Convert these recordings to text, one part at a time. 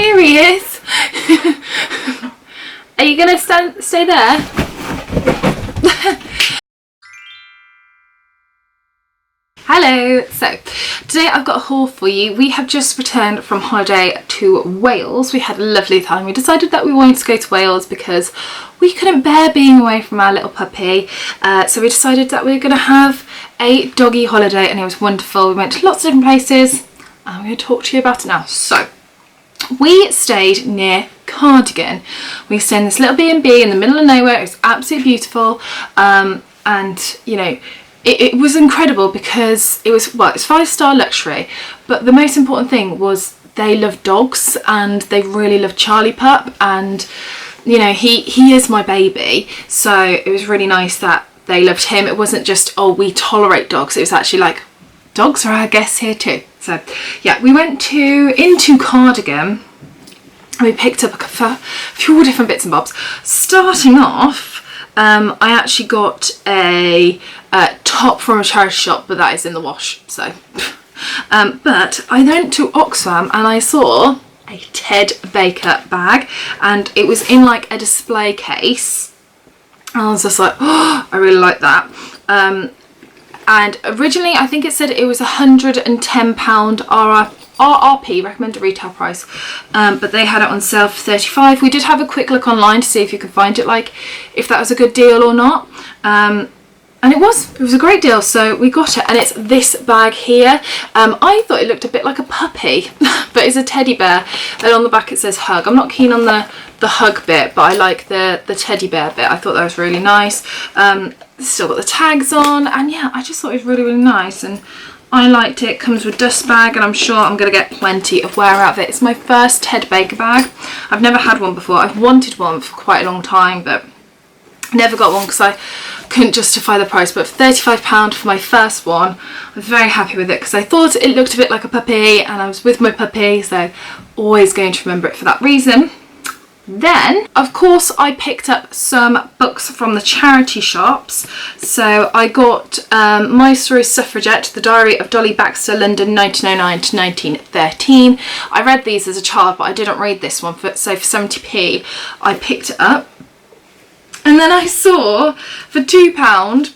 Here he is. Are you gonna stay there? Hello, so today I've got a haul for you. We have just returned from holiday to Wales. We had a lovely time. We decided that we wanted to go to Wales because we couldn't bear being away from our little puppy. So we decided that we were going to have a doggy holiday, and it was wonderful. We went to lots of different places. I'm going to talk to you about it now. So we stayed near Cardigan. We stayed in this little B&B in the middle of nowhere. It was absolutely beautiful, and you know, it was incredible because it was, well, it's 5-star luxury, but the most important thing was they love dogs and they really love Charlie Pup, and you know, he is my baby, so it was really nice that they loved him. It wasn't just, oh, we tolerate dogs. It was actually like, dogs are our guests here too. So yeah, we went into Cardigan. We picked up a few different bits and bobs. Starting off, I actually got a top from a charity shop, but that is in the wash. So, but I went to Oxfam and I saw a Ted Baker bag, and it was in like a display case. And I was just like, oh, I really like that. And originally I think it said it was £110 RRP, recommended retail price, but they had it on sale for £35. We did have a quick look online to see if you could find it, like if that was a good deal or not, and it was a great deal, so we got it. And it's this bag here. I thought it looked a bit like a puppy, but it's a teddy bear, and on the back it says hug. I'm not keen on the hug bit, but I like the teddy bear bit. I thought that was really nice. Still got the tags on, and yeah, I just thought it was really, really nice, and I liked it. It comes with dust bag, and I'm sure I'm going to get plenty of wear out of it. It's my first Ted Baker bag. I've never had one before. I've wanted one for quite a long time, but never got one because I couldn't justify the price. But for £35 for my first one, I was very happy with it because I thought it looked a bit like a puppy, and I was with my puppy, so always going to remember it for that reason. Then, of course, I picked up some books from the charity shops. So I got My Story Suffragette, The Diary of Dolly Baxter, London 1909 to 1913. I read these as a child, but I didn't read this one, so for 70p I picked it up. And then I saw for £2,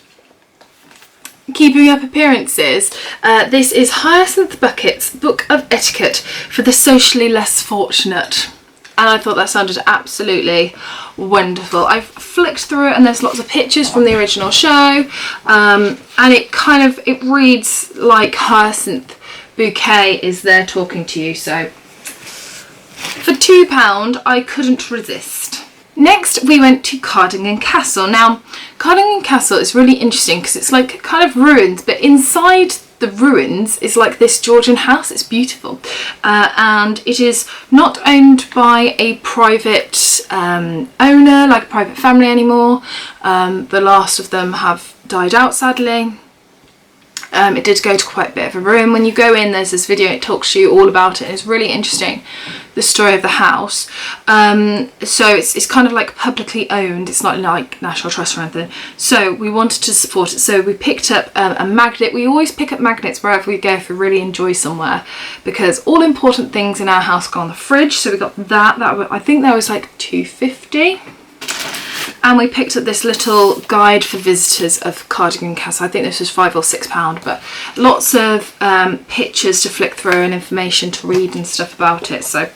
Keeping Up Appearances. This is Hyacinth Bucket's Book of Etiquette for the Socially Less Fortunate. And I thought that sounded absolutely wonderful. I've flicked through it and there's lots of pictures from the original show. And it reads like Hyacinth Bouquet is there talking to you. So for £2, I couldn't resist. Next, we went to Cardigan Castle. Now, Cardigan Castle is really interesting because it's like kind of ruins, but inside the ruins is like this Georgian house. It's beautiful, and it is not owned by a private owner, like a private family anymore. The last of them have died out, sadly. It did go to quite a bit of a ruin. When you go in, there's this video, it talks to you all about it, and it's really interesting, the story of the house. So it's kind of like publicly owned, it's not like National Trust or anything, so we wanted to support it. So we picked up a magnet. We always pick up magnets wherever we go if we really enjoy somewhere, because all important things in our house go on the fridge. So we got that I think that was like £2.50. And we picked up this little guide for visitors of Cardigan Castle. I think this was £5 or £6, but lots of pictures to flick through and information to read and stuff about it. So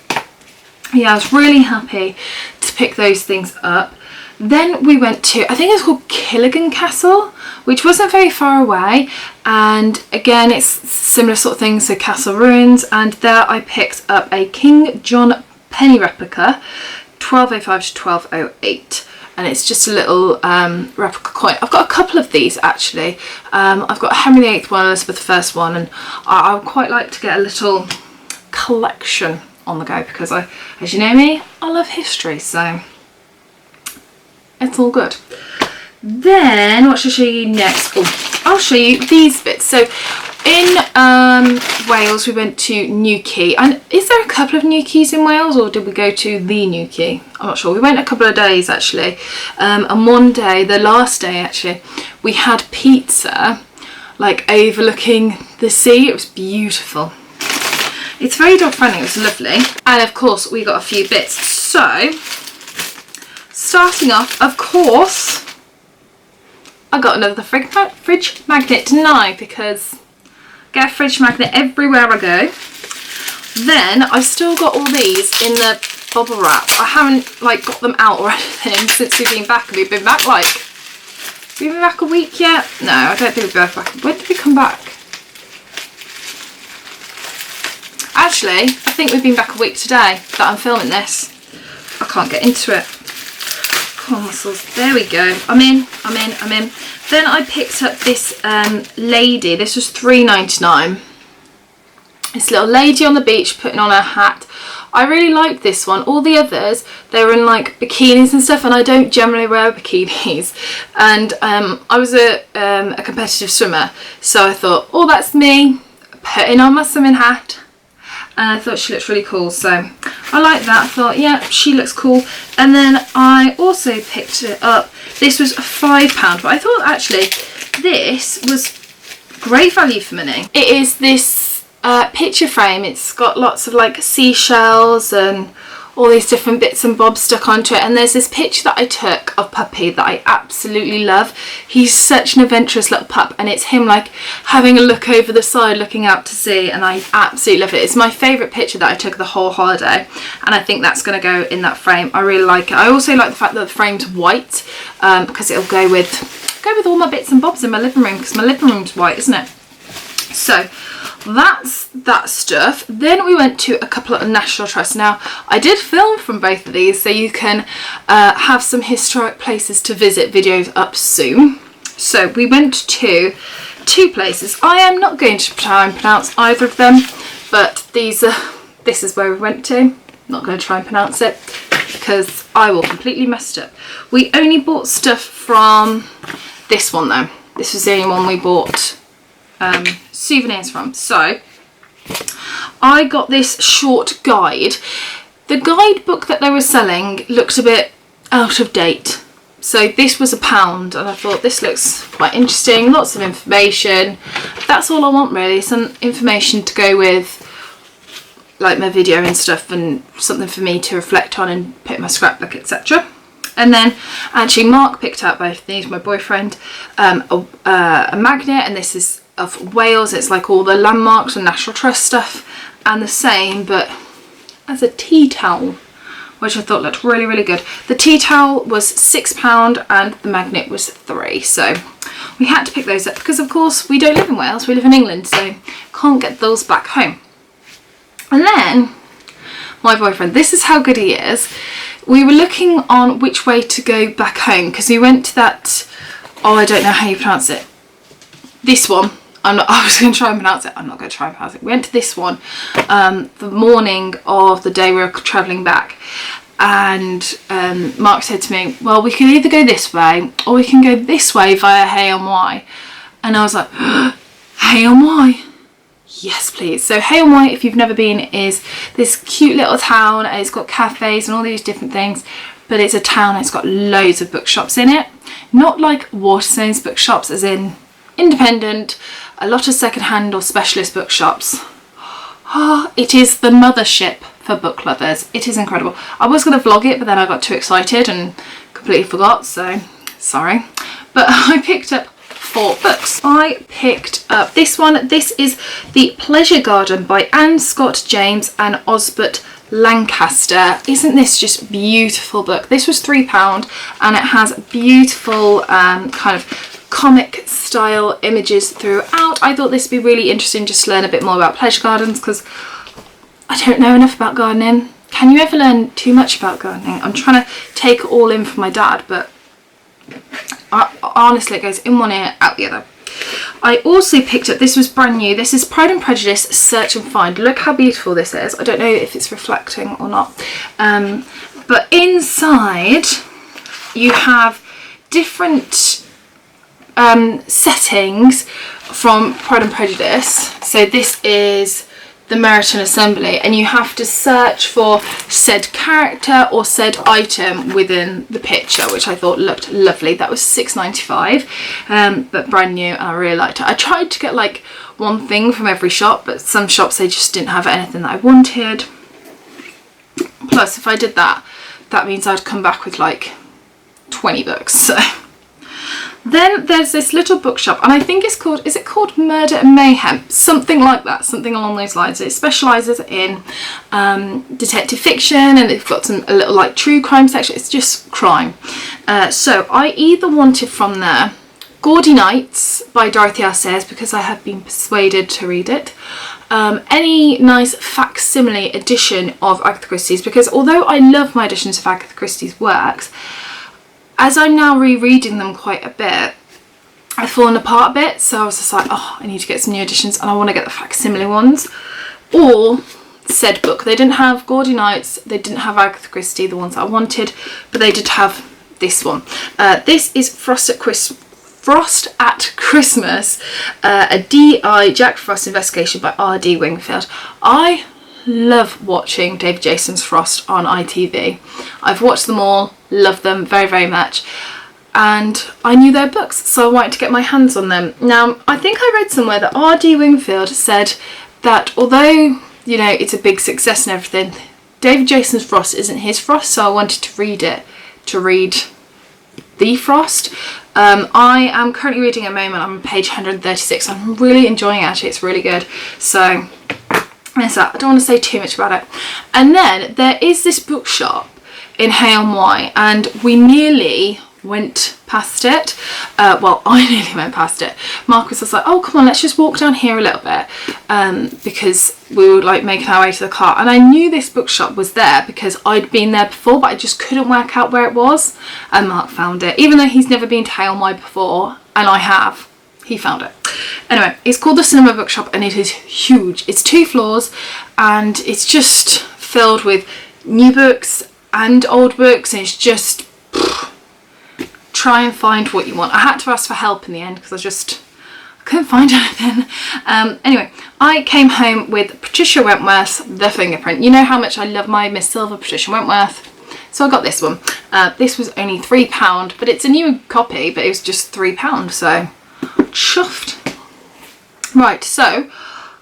yeah, I was really happy to pick those things up. Then we went to, I think it's called Killigan Castle, which wasn't very far away. And again, it's similar sort of thing, so castle ruins. And there I picked up a King John penny replica, 1205 to 1208. And it's just a little replica coin. I've got a couple of these actually. I've got a Henry VIII one, Elizabeth I one, and I would quite like to get a little collection on the go because as you know me, I love history, so it's all good. Then what should I show you next? Oh, I'll show you these bits. So in Wales we went to Newquay, and is there a couple of Newquays in Wales, or did we go to the Newquay? I'm not sure. We went a couple of days actually, and one day, the last day actually, we had pizza like overlooking the sea. It was beautiful. It's very dog friendly, it's lovely. And of course we got a few bits. So, starting off, of course, I got another fridge magnet, didn't I? Because I get a fridge magnet everywhere I go. Then I've still got all these in the bubble wrap. I haven't like got them out or anything since we've been back. We've been back a week yet? No, I don't think we've been back. When did we come back? Actually, I think we've been back a week today that I'm filming this. I can't get into it. Come on, muscles. There we go. I'm in. Then I picked up this lady. This was $3.99. This little lady on the beach putting on her hat. I really liked this one. All the others, they were in like bikinis and stuff, and I don't generally wear bikinis. And I was a competitive swimmer, so I thought, oh, that's me putting on my swimming hat. And I thought she looked really cool, so I like that. I thought, yeah, she looks cool. And then I also picked it up. This was £5, but I thought actually this was great value for money. It is this picture frame. It's got lots of like seashells and all these different bits and bobs stuck onto it, and there's this picture that I took of Puppy that I absolutely love. He's such an adventurous little pup, and it's him like having a look over the side looking out to sea, and I absolutely love it. It's my favourite picture that I took the whole holiday, and I think that's going to go in that frame. I really like it. I also like the fact that the frame's white because it'll go with all my bits and bobs in my living room, because my living room's white, isn't it? So that's that stuff. Then we went to a couple of National Trusts. Now I did film from both of these, so you can have some historic places to visit videos up soon. So we went to two places. I am not going to try and pronounce either of them, but this is where we went to. I'm not going to try and pronounce it because I will completely mess it up. We only bought stuff from this one though. This was the only one we bought souvenirs from. So I got this short guide. The guidebook that they were selling looked a bit out of date, so this was £1, and I thought this looks quite interesting. Lots of information. That's all I want really, some information to go with like my video and stuff, and something for me to reflect on and put in my scrapbook, etc. And then actually Mark picked out both of these, my boyfriend, a magnet, and this is of Wales. It's like all the landmarks and National Trust stuff, and the same but as a tea towel, which I thought looked really, really good. The tea towel was £6 and the magnet was £3, so we had to pick those up because of course we don't live in Wales, we live in England, so can't get those back home. And then my boyfriend, this is how good he is. We were looking on which way to go back home because we went to that, oh, I don't know how you pronounce it, this one. I was going to try and pronounce it. I'm not going to try and pronounce it. We went to this one the morning of the day we were travelling back, and Mark said to me, well, we can either go this way or we can go this way via Hay-on-Wye. And I was like, Hay-on-Wye? Yes, please. So Hay-on-Wye, if you've never been, is this cute little town. It's got cafes and all these different things, but it's a town. It's got loads of bookshops in it. Not like Waterstones bookshops, as in independent, a lot of second-hand or specialist bookshops. Oh, it is the mothership for book lovers. It is incredible. I was going to vlog it, but then I got too excited and completely forgot, so sorry. But I picked up 4 books. I picked up this one. This is The Pleasure Garden by Anne Scott James and Osbert Lancaster. Isn't this just a beautiful book? This was £3 and it has beautiful kind of comic style images throughout. I thought this would be really interesting just to learn a bit more about pleasure gardens because I don't know enough about gardening. Can you ever learn too much about gardening? I'm trying to take it all in from my dad, but honestly it goes in one ear out the other. I also picked up, this was brand new, this is Pride and Prejudice Search and Find. Look how beautiful this is. I don't know if it's reflecting or not, but inside you have different settings from Pride and Prejudice. So this is the Meriton Assembly, and you have to search for said character or said item within the picture, which I thought looked lovely. That was £6.95, but brand new, and I really liked it. I tried to get like one thing from every shop, but some shops, they just didn't have anything that I wanted. Plus, if I did that, that means I'd come back with like 20 books. So then there's this little bookshop, and I think it's called, is it called Murder and Mayhem? Something like that, something along those lines. It specialises in detective fiction, and they've got a little like true crime section. It's just crime. So I either wanted from there Gaudy Nights by Dorothy L. Sayers, because I have been persuaded to read it. Any nice facsimile edition of Agatha Christie's, because although I love my editions of Agatha Christie's works, as I'm now rereading them quite a bit, I've fallen apart a bit, so I was just like, oh, I need to get some new editions, and I want to get the facsimile ones. Or said book. They didn't have Gaudy Nights, they didn't have Agatha Christie, the ones that I wanted, but they did have this one. This is Frost at Christmas, a D.I. Jack Frost investigation by R.D. Wingfield. I love watching David Jason's Frost on ITV. I've watched them all, love them very, very much, and I knew their books, so I wanted to get my hands on them. Now, I think I read somewhere that R.D. Wingfield said that although, you know, it's a big success and everything, David Jason's Frost isn't his Frost, so I wanted to read it, to read the Frost. I am currently reading at the moment, I'm on page 136. I'm really enjoying it, actually, it's really good. So there's that. I don't want to say too much about it. And then there is this bookshop in Hay-on-Wye, and we nearly went past it. Well, I nearly went past it. Mark was like, oh, come on, let's just walk down here a little bit, because we were like making our way to the car, and I knew this bookshop was there because I'd been there before, but I just couldn't work out where it was, and Mark found it, even though he's never been to Hay-on-Wye before, and I have. He found it. Anyway, it's called the Cinema Bookshop, and it is huge. It's 2 floors, and it's just filled with new books and old books, and it's just try and find what you want. I had to ask for help in the end because I couldn't find anything. Anyway, I came home with Patricia Wentworth's The Fingerprint. You know how much I love my Miss Silver Patricia Wentworth, so I got this one. This was only £3, but it's a new copy, but it was just £3, so chuffed. Right, so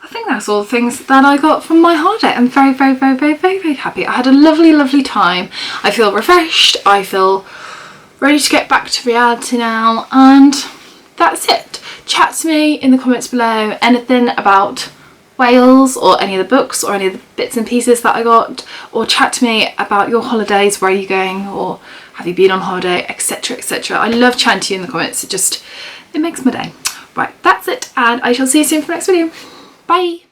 I think that's all the things that I got from my holiday. I'm very, very, very, very, very, very happy. I had a lovely, lovely time. I feel refreshed. I feel ready to get back to reality now, and that's it. Chat to me in the comments below anything about Wales or any of the books or any of the bits and pieces that I got, or chat to me about your holidays, where are you going, or have you been on holiday, etc, etc. I love chatting to you in the comments. It makes my day. Right, that's it, and I shall see you soon for the next video. Bye.